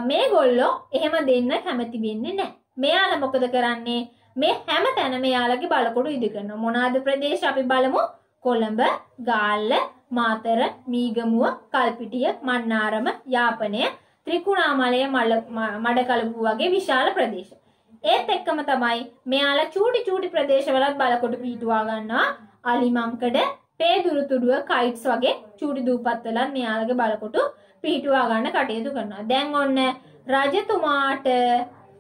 මේගොල්ලෝ එහෙම දෙන්න කැමති වෙන්නේ නෑ. මෙයාලා මොකද කරන්නේ? මේ හැම තැනම යාළගේ බලකොටු ඉදි කරනවා. මොනවාද ප්‍රදේශ අපි බලමු? කොළඹ, ගාල්ල, මාතර, මීගමුව, කල්පිටිය, මන්නාරම, යාපනය, ත්‍රිකුණාමලය, මඩකලපුව වගේ විශාල ප්‍රදේශ. ඒත් එක්කම තමයි මෙයාලා චූටි ප්‍රදේශවලත් බලකොටු පිහිටුවා ගන්නවා. අලිමංකඩ, පේදුරුතුඩුව, කයිට්ස් වගේ චූටි දූපත්වලත් මෙයාලගේ බලකොටු පිහිටුවා ගන්න කටයුතු කරනවා. දැන් ඔන්න රජතුමාට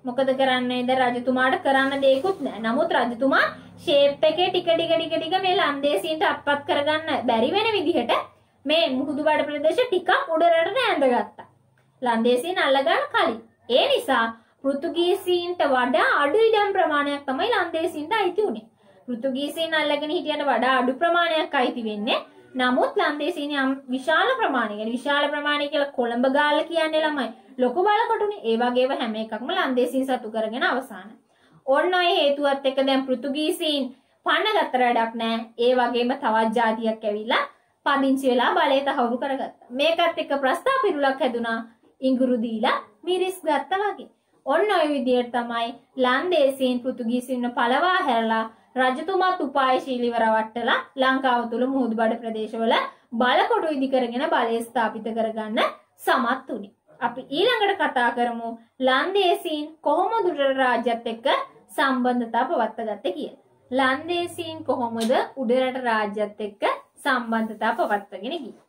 මොකද කරන්නේද? රජතුමාට කරන්න දෙයක්වත් නැහැ. නමුත් රජතුමා ෂේප් එකේ ටික මේ ලන්දේසීන්ට අත්පත් කරගන්න බැරි වෙන විදිහට මේ මුහුදුබඩ ප්‍රදේශ ටිකක් උඩරට ඇඳගත්තා. ලන්දේසීන් අල්ලගන්න කලින්. ඒ නිසා පෘතුගීසීන්ට වඩා අඩු ඉඩම් ප්‍රමාණයක් තමයි ලන්දේසීන්ට අයිති උනේ. පෘතුගීසීන් අල්ලගෙන හිටියට වඩා අඩු ප්‍රමාණයක් අයිති වෙන්නේ. නමුත් ලන්දේසීන් යම් විශාල ප්‍රමාණයක විශාල ප්‍රමාණය කියලා කොළඹ ගාල්ල කියන්නේ ළමයි ලොකු බලකොටුනේ. ඒ වගේම හැම එකක්ම ලන්දේසීන් සතු කරගෙන අවසాన. ඔන්න ඔය හේතුවත් එක්ක දැන් පෘතුගීසීන් පණ ගත්ත වැඩක් නැහැ. ඒ වගේම තවත් ජාතියක් ඇවිල්ලා පදිංචි වෙලා බලය තහවුරු කරගත්තා. මේකත් එක්ක ප්‍රස්තාව පිරුලක් හැදුනා. ඉඟුරු දීලා මිරිස් ගත්තා වගේ. ඔන්න ඔය විදිහට තමයි ලන්දේසීන් පෘතුගීසීන්ව පළවා හැරලා රජතුමාත් උපායශීලීව රවට්ටලා ලංකාව තුල මුහුදුබඩ ප්‍රදේශවල බලකොටු ඉදි කරගෙන බලය ස්ථාපිත කරගන්න සමත් වුණේ. අපි ඊළඟට කතා කරමු ලන්දේසීන් කොහොමද උඩරට රාජ්‍යත් එක්ක සම්බන්ධතා පවත්වාගත්තේ කියලා. ලන්දේසීන් කොහොමද උඩරට රාජ්‍යත් එක්ක සම්බන්ධතා පවත්වාගෙන ගියේ?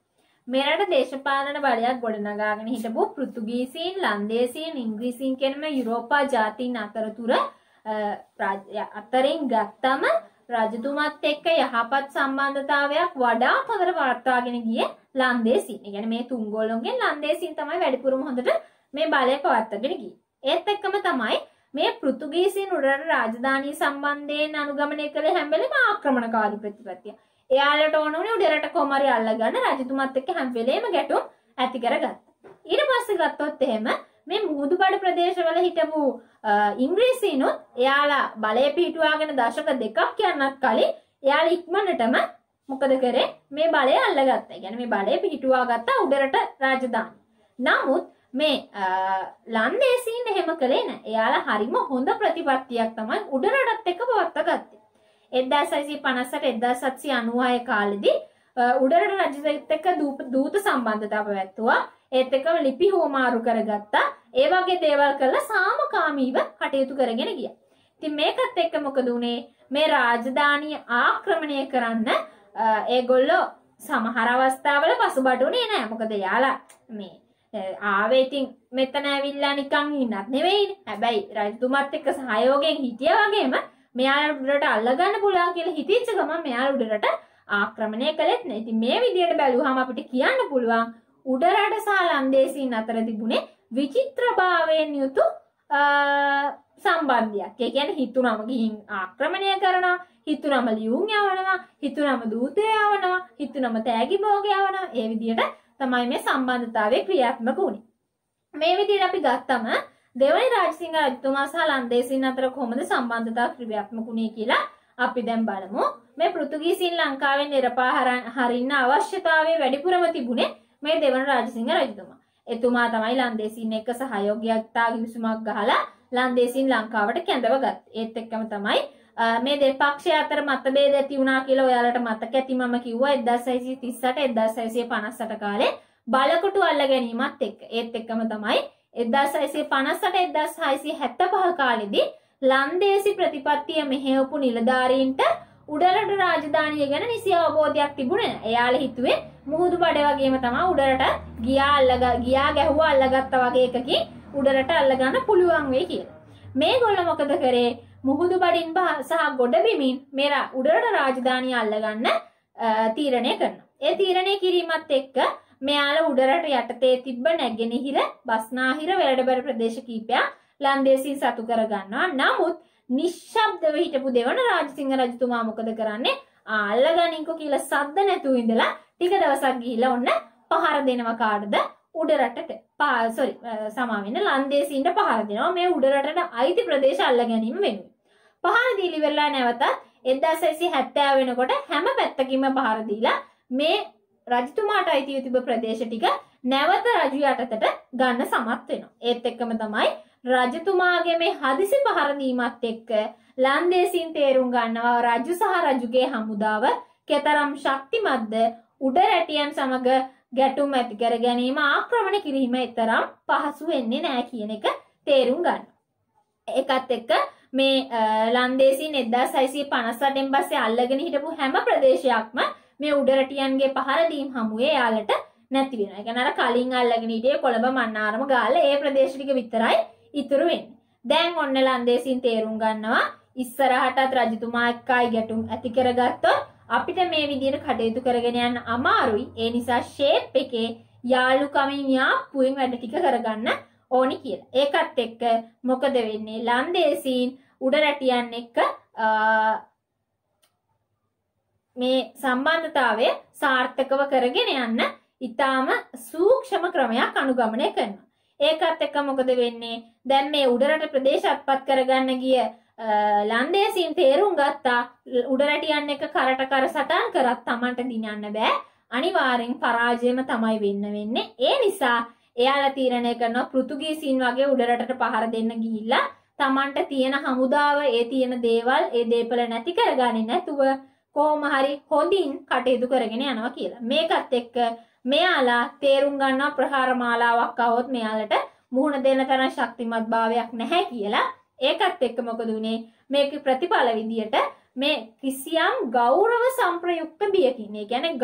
මෙරට දේශපාලන බලයක් ගොඩනගාගෙන හිටපු පෘතුගීසීන්, ලන්දේසීන්, ඉංග්‍රීසීන් කියන මේ යුරෝපා ජාතීන් අතරතුර අතරින් ගත්තම රජතුමත් එක්ක යහපත් සම්බන්ධතාවයක් වඩා හොඳට පවත්වාගෙන ගියේ ලන්දේසීන්. ඒ කියන්නේ මේ තුන්ගොල්ලෝගෙන් ලන්දේසීන් තමයි වැඩිපුරම හොඳට මේ බලය පවත්වාගෙන ගියේ. ඒත් එක්කම තමයි මේ පෘතුගීසීන් උඩරට රාජධානිය සම්බන්ධයෙන් අනුගමනය කළ හැම වෙලේම ආක්‍රමණකාරී ප්‍රතිපත්තිය. එයාලට ඕන උනේ උඩරට කොමරි අල්ලගන්න රජතුමත් එක්ක හැම වෙලේම ගැටුම් ඇති කරගත්තා. ඊට පස්සේ ගත්තොත් එහෙම මේ මුහුදුබඩ ප්‍රදේශවල හිටපු ඉංග්‍රීසීනුත් එයාලා බලය පිහිටුවාගෙන දශක දෙකක් යන්නත් කලින් එයාලා ඉක්මනටම මොකද කරේ? මේ බලය අල්ලගත්තා. ඒ කියන්නේ මේ බලය පිහිටුවා ගත්තා උඩරට රාජධානිය. නමුත් මේ ලන්දේසීන් එහෙම කළේ නැහැ. එයාලා හරිම හොඳ ප්‍රතිපත්තියක් තමයි උඩරටත් එක්ක පවත්වාගත්තේ. 1658 1796 කාලෙදී උඩරට රජුත් එක්ක දූත සම්බන්ධතාව පැවැත්තුවා. ඒත් එක්කම ලිපි හුවමාරු කරගත්තා. ඒ වගේ දේවල් කළා සාමකාමීව කටයුතු කරගෙන ගියා. ඉතින් මේකත් එක්ක මොකද උනේ? මේ රාජධානිය ආක්‍රමණය කරන්න ඒගොල්ලෝ සමහර අවස්ථාවල පසුබටුනේ නැහැ. මොකද යාලා මේ ආවේ ඉතින් මෙතන ඇවිල්ලා නිකන් ඉන්නත් නෙවෙයිනේ. හැබැයි රජතුමත් එක්ක සහයෝගයෙන් හිටියා වගේම මෙයාලා උඩරට අල්ලගන්න පුළුවන් කියලා හිතෙච්ච ගමන් මෙයාලා උඩරට ආක්‍රමණය කළෙත් නෑ. ඉතින් මේ විදියට බැලුවහම අපිට කියන්න පුළුවන් උඩරට සහ ලන්දේසීන් අතර තිබුණේ විචිත්‍රභාවයෙන් යුතු සම්බන්ධයක්. ඒ කියන්නේ හිතුනම ගිහින් ආක්‍රමණය කරනවා, හිතුනම ලියුම් යවනවා, හිතුනම දූතය යවනවා, හිතුනම තෑගි භෝග යවනවා. ඒ විදියට තමයි මේ සම්බන්ධතාවය ක්‍රියාත්මක වුණේ. මේ විදියට අපි ගත්තම දෙවනි රාජසිංහ රජතුමා සහ ලන්දේසීන් අතර කොහොමද සම්බන්ධතාව ක්‍රියාත්මක වුණේ කියලා අපි දැන් බලමු. මේ පෘතුගීසීන් ලංකාවෙන් නිරපා හරින්න අවශ්‍යතාවය වැඩිපුරම තිබුණේ මේ දෙවන රාජසිංහ රජතුමා. එතුමා තමයි ලන්දේසීන් එක්ක සහයෝගයක් තා කිවිසුමක් ගහලා ලන්දේසීන් ලංකාවට කැඳව ගත්තේ. ඒත් එක්කම තමයි මේ දෙපක්ෂය අතර මතභේද ඇති වුණා කියලා ඔයාලට මතක ඇති මම කිව්වා 1938 1958 කාලේ බලකොටු අල්ල ගැනීමත් එක්ක. ඒත් එක්කම තමයි 1958 1675 කාලෙදී ලන්දේසි ප්‍රතිපත්තිය මෙහෙවපු නිලධාරීන්ට උඩරට රාජධානිය ගැන නිසි අවබෝධයක් තිබුණේ නැහැ. එයාලා හිතුවේ මුහුදු බඩ වගේම තමයි උඩරට ගියා ගැහුවා අල්ලගත්තා වගේ එකකින් උඩරට අල්ලගන්න පුළුවන් වෙයි කියලා. මේගොල්ලෝ මොකද කරේ? මුහුදු බඩින් සහ ගොඩබිමින් මේ උඩරට රාජධානිය අල්ලගන්න තීරණය කරනවා. ඒ තීරණය කිරීමත් එක්ක මෙයාලා උඩරට යටතේ තිබ්බ නැගෙනහිර බස්නාහිර වෙරළබර ප්‍රදේශ කීපයක් ලන්දේසීන් සතු කර ගන්නවා. නමුත් නිශ්ශබ්දව හිටපු දෙවන රාජසිංහ රජතුමා මොකද කරන්නේ? අල්ලගනින්කෝ කියලා සද්ද නැතුව ඉඳලා ටික දවසක් ගිහිල්ලා ඔන්න පහර දෙනවා කාටද? උඩරටට. සමා වෙන්න ලන්දේසීන්ට පහර දෙනවා මේ උඩරටට අයිති ප්‍රදේශ අල්ල ගැනීම වෙනුවෙන්. පහර දීලි වෙලා නැවතත් 1970 වෙනකොට හැම පැත්තකින්ම පහර දීලා මේ රජතුමාට අයිතිව තිබ්බ ප්‍රදේශ ටික නැවත රජු යටතට ගන්න සමත් වෙනවා. ඒත් එක්කම තමයි රජතුමාගේ මේ හදිසි පහර දීමත් එක්ක ලන්දේසීන් තේරුම් ගන්නවා රජු සහ රජුගේ හමුදාව කෙතරම් ශක්තිමත්ද උඩරැටියන් සමග ගැටුම් ඇති කර ගැනීම ආක්‍රමණ කිරීම තරම් පහසු වෙන්නේ නැහැ කියන එක තේරුම් ගන්න. ඒකත් එක්ක මේ ලන්දේසීන් 1658 පස්සේ අල්ලගෙන හිටපු හැම ප්‍රදේශයක්ම මේ උඩරටියන්ගේ පහර දීම් හමුවේ යාලට නැති වෙනවා. ඒ කියන්නේ අර කලින් අල්ලගෙන හිටියේ කොළඹ මන්නාරම ගාල්ල ඒ ප්‍රදේශ ටික විතරයි ඉතුරු වෙන්නේ. දැන් ඔන්න ලන්දේසීන් තේරුම් ගන්නවා ඉස්සරහටත් රජතුමා එක්කයි ගැටුම් ඇති කරගත්තොත් අපිට මේ විදිහට කටයුතු කරගෙන යන්න අමාරුයි. ඒ නිසා ෂේප් එකේ යාළුකමින් යාප්පුවෙන් වැඩ ටික කරගන්න ඕනි කියලා. ඒකත් එක්ක මොකද වෙන්නේ? ලන්දේසීන් උඩරැටියන් එක්ක මේ සම්බන්ධතාවය සාර්ථකව කරගෙන යන්න ඊටාම සූක්ෂම ක්‍රමයක් අනුගමනය කරනවා. ඒකත් එක්ක මොකද වෙන්නේ? දැන් මේ උඩරට ප්‍රදේශ අත්පත් කරගන්න ගිය ලන්දේසීන් තේරුම් ගත්තා උඩරටියන් එක කරට කර සටන් කරත් Tamanට දිනන්න බෑ. අනිවාර්යෙන් පරාජයම තමයි වෙන්නේ. ඒ නිසා එයාලා තීරණය කරනවා පෘතුගීසීන් වගේ උඩරටට පහර දෙන්න ගිහිල්ලා Tamanට තියෙන හමුදාව ඒ තියෙන දේවල් ඒ දේපල නැති කරගන්නේ නැතුව කොහොම හරි හොඳින් කටයුතු කරගෙන යනවා කියලා. මේකත් එක්ක මෙයාලා තේරුම් ගන්නවා ප්‍රහාර මාලාවක් આવොත් මෙයාලට මුහුණ දෙන්න තරම් ශක්තිමත් භාවයක් නැහැ කියලා. ඒකත් එක්ක මොකද උනේ? මේක ප්‍රතිඵල විදියට මේ කිසියම් ගෞරව සම්ප්‍රයුක්ත බියකින්. ඒ කියන්නේ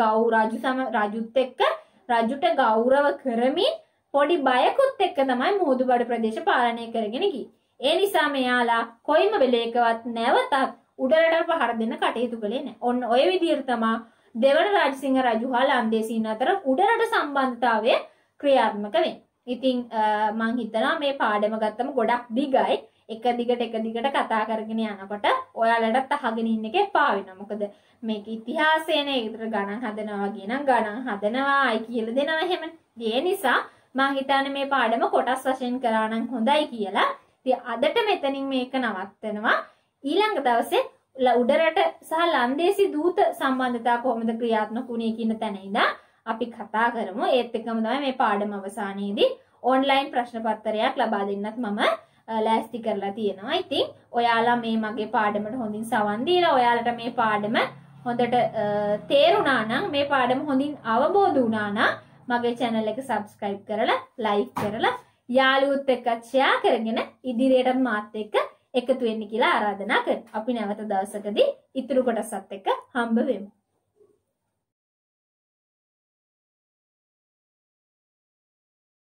රජුත් එක්ක රජුට ගෞරව කරමින් පොඩි බයකුත් එක්ක තමයි මුහුදුබඩ ප්‍රදේශ පාලනය කරගෙන ගියේ. ඒ නිසා මෙයාලා කොයිම වෙලේකවත් නැවතත් උඩරට පහර දෙන්න කටයුතු කළේ නැහැ. ඔන්න ඔය විදිහට තමයි දෙවන රාජසිංහ රජු හා ලන්දේසීන් අතර උඩරට සම්බන්ධතාවය ක්‍රියාත්මක වෙන්නේ. ඉතින් මං හිතනවා මේ පාඩම ගත්තම ගොඩක් දිගයි. එක දිගට කතා කරගෙන යනකොට ඔයාලටත් අහගෙන ඉන්න එක එපා වෙනවා. මොකද මේක ඉතිහාසයනේ. ඒකට ගණන් හදනවා වගේ නම් ගණන් හදනවායි කියලා දෙනවා එහෙම. ඒ නිසා මං හිතන්නේ මේ පාඩම කොටස් වශයෙන් කරා නම් හොඳයි කියලා. ඉතින් අදට මෙතනින් මේක නවත්තනවා. ඊළඟ දවසේ උඩරට සහ ලන්දේසි දූත සම්බන්ධතාව කොහොමද ක්‍රියාත්මක වුණේ කියන තැන ඉඳන් අපි කතා කරමු. ඒත් එක්කම තමයි මේ පාඩම අවසානයේදී ඔන්ලයින් ප්‍රශ්න පත්‍රයක් ලබා දෙන්නත් මම ලෑස්ති කරලා තියෙනවා. ඉතින් ඔයාලා මේ මගේ පාඩමට හොඳින් සවන් දීලා ඔයාලට මේ පාඩම හොඳට තේරුණා නම් මේ පාඩම හොඳින් අවබෝධ වුණා නම් මගේ channel එක subscribe කරලා like කරලා යාළුවොත් එක්ක share කරගෙන ඉදිරියටත් මාත් එක්ක එකතු වෙන්න කියලා ආරාධනා කරනවා. අපි නැවත දවසකදී ඉතුරු කොටසත් එක්ක හම්බ වෙමු.